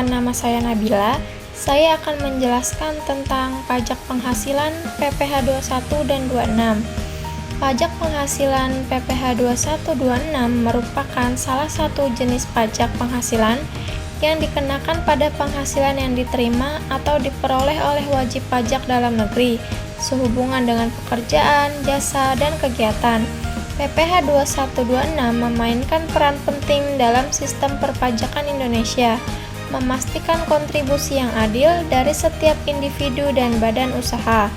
perkenalkan, nama saya Nabila. Saya akan menjelaskan tentang pajak penghasilan PPh 21 dan 26. Pajak penghasilan PPh 21-26 merupakan salah satu jenis pajak penghasilan yang dikenakan pada penghasilan yang diterima atau diperoleh oleh wajib pajak dalam negeri sehubungan dengan pekerjaan, jasa, dan kegiatan. PPh 2126 memainkan peran penting dalam sistem perpajakan Indonesia, memastikan kontribusi yang adil dari setiap individu dan badan usaha.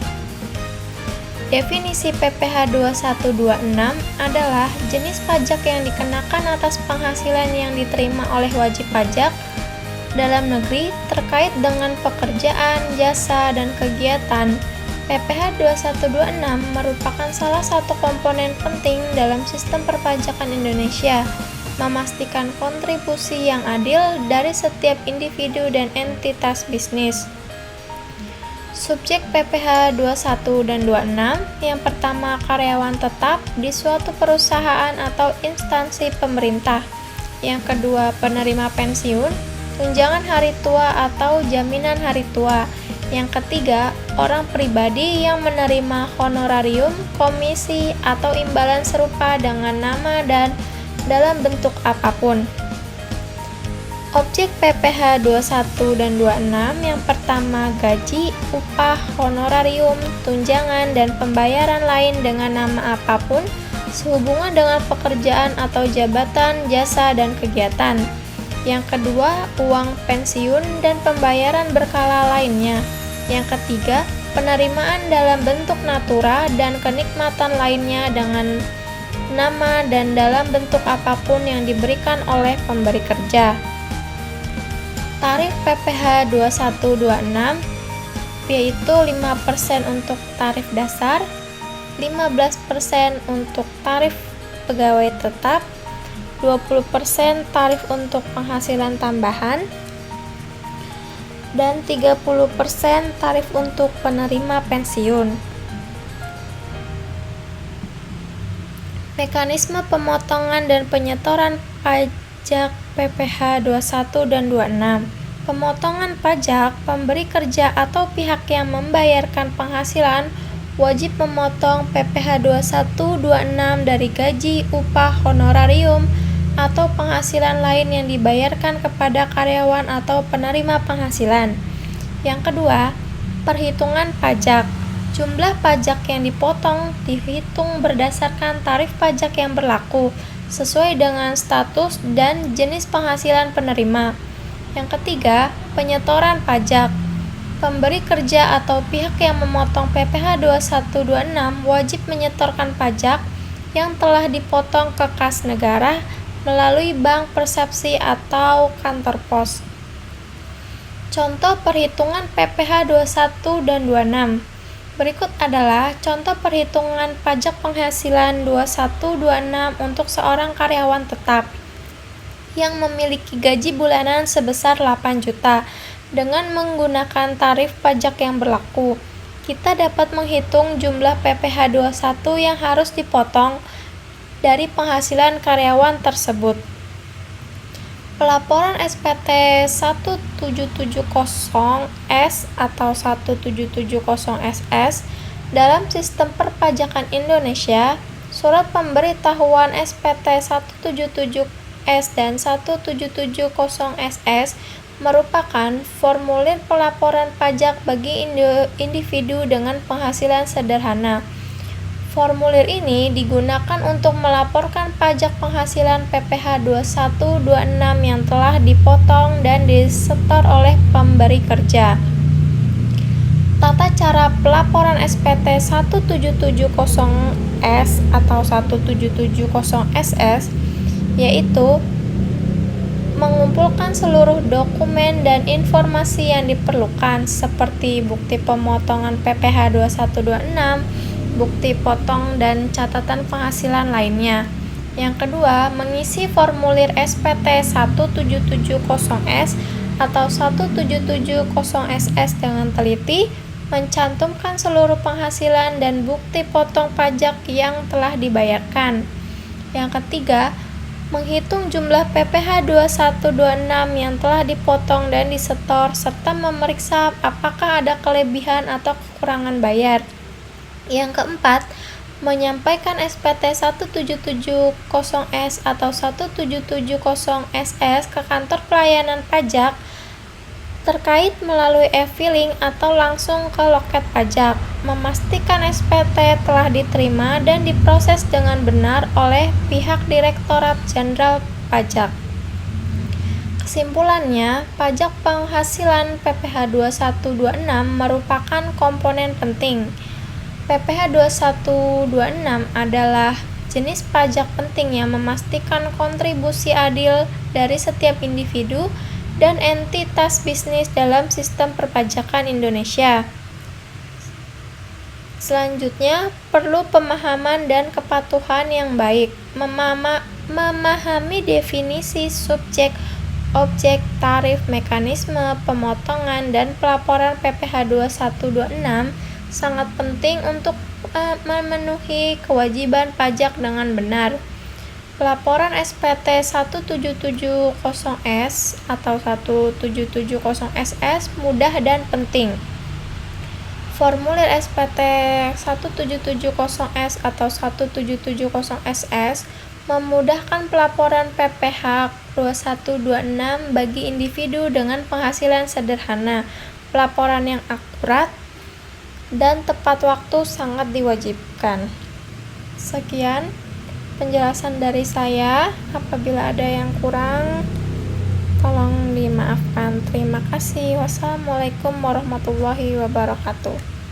Definisi PPh 2126 adalah jenis pajak yang dikenakan atas penghasilan yang diterima oleh wajib pajak dalam negeri terkait dengan pekerjaan, jasa, dan kegiatan. PPh 2126 merupakan salah satu komponen penting dalam sistem perpajakan Indonesia, memastikan kontribusi yang adil dari setiap individu dan entitas bisnis. Subjek PPh 21 dan 26, yang pertama karyawan tetap di suatu perusahaan atau instansi pemerintah, yang kedua penerima pensiun, tunjangan hari tua atau jaminan hari tua, yang ketiga orang pribadi yang menerima honorarium, komisi, atau imbalan serupa dengan nama dan dalam bentuk apapun. Objek PPh 21 dan 26 yang pertama gaji, upah, honorarium, tunjangan, dan pembayaran lain dengan nama apapun sehubungan dengan pekerjaan atau jabatan, jasa, dan kegiatan. Yang kedua, uang pensiun dan pembayaran berkala lainnya. Yang ketiga, penerimaan dalam bentuk natura dan kenikmatan lainnya dengan nama dan dalam bentuk apapun yang diberikan oleh pemberi kerja. Tarif PPh 2126 yaitu 5% untuk tarif dasar, 15% untuk tarif pegawai tetap, 20% tarif untuk penghasilan tambahan, dan 30% tarif untuk penerima pensiun. Mekanisme pemotongan dan penyetoran pajak PPh 21 dan 26. Pemotongan pajak, pemberi kerja atau pihak yang membayarkan penghasilan wajib memotong PPh 21-26 dari gaji, upah, honorarium, atau penghasilan lain yang dibayarkan kepada karyawan atau penerima penghasilan. Yang kedua, perhitungan pajak. Jumlah pajak yang dipotong dihitung berdasarkan tarif pajak yang berlaku, sesuai dengan status dan jenis penghasilan penerima. Yang ketiga, penyetoran pajak. Pemberi kerja atau pihak yang memotong PPh 2126 wajib menyetorkan pajak yang telah dipotong ke kas negara melalui bank persepsi atau kantor pos. Contoh perhitungan PPh 21 dan 26. Berikut adalah contoh perhitungan pajak penghasilan 2126 untuk seorang karyawan tetap yang memiliki gaji bulanan sebesar 8 juta dengan menggunakan tarif pajak yang berlaku. Kita dapat menghitung jumlah PPh 21 yang harus dipotong dari penghasilan karyawan tersebut. Pelaporan SPT 1770S atau 1770SS dalam sistem perpajakan Indonesia, surat pemberitahuan SPT 177S dan 1770SS merupakan formulir pelaporan pajak bagi individu dengan penghasilan sederhana. Formulir ini digunakan untuk melaporkan pajak penghasilan PPh 2126 yang telah dipotong dan disetor oleh pemberi kerja. Tata cara pelaporan SPT 1770S atau 1770SS yaitu mengumpulkan seluruh dokumen dan informasi yang diperlukan seperti bukti pemotongan PPh 2126, bukti potong, dan catatan penghasilan lainnya. Yang kedua, mengisi formulir SPT 1770S atau 1770SS dengan teliti, mencantumkan seluruh penghasilan dan bukti potong pajak yang telah dibayarkan. Yang ketiga, Menghitung jumlah PPh 2126 yang telah dipotong dan disetor, serta memeriksa apakah ada kelebihan atau kekurangan bayar. Yang keempat, menyampaikan SPT 1770S atau 1770SS ke kantor pelayanan pajak terkait melalui e-filing atau langsung ke loket pajak, memastikan SPT telah diterima dan diproses dengan benar oleh pihak Direktorat Jenderal Pajak. Kesimpulannya, pajak penghasilan PPh 2126 merupakan komponen penting. PPh 2126 adalah jenis pajak penting yang memastikan kontribusi adil dari setiap individu dan entitas bisnis dalam sistem perpajakan Indonesia. Selanjutnya, perlu pemahaman dan kepatuhan yang baik. Memahami definisi subjek, objek, tarif, mekanisme, pemotongan, dan pelaporan PPh 2126 sangat penting untuk memenuhi kewajiban pajak dengan benar. Pelaporan SPT 1770S atau 1770SS mudah dan penting. Formulir SPT 1770S atau 1770SS memudahkan pelaporan PPh 2126 bagi individu dengan penghasilan sederhana. Pelaporan yang akurat dan tepat waktu sangat diwajibkan. Sekian penjelasan dari saya. Apabila ada yang kurang, tolong dimaafkan. Terima kasih. Wassalamualaikum warahmatullahi wabarakatuh.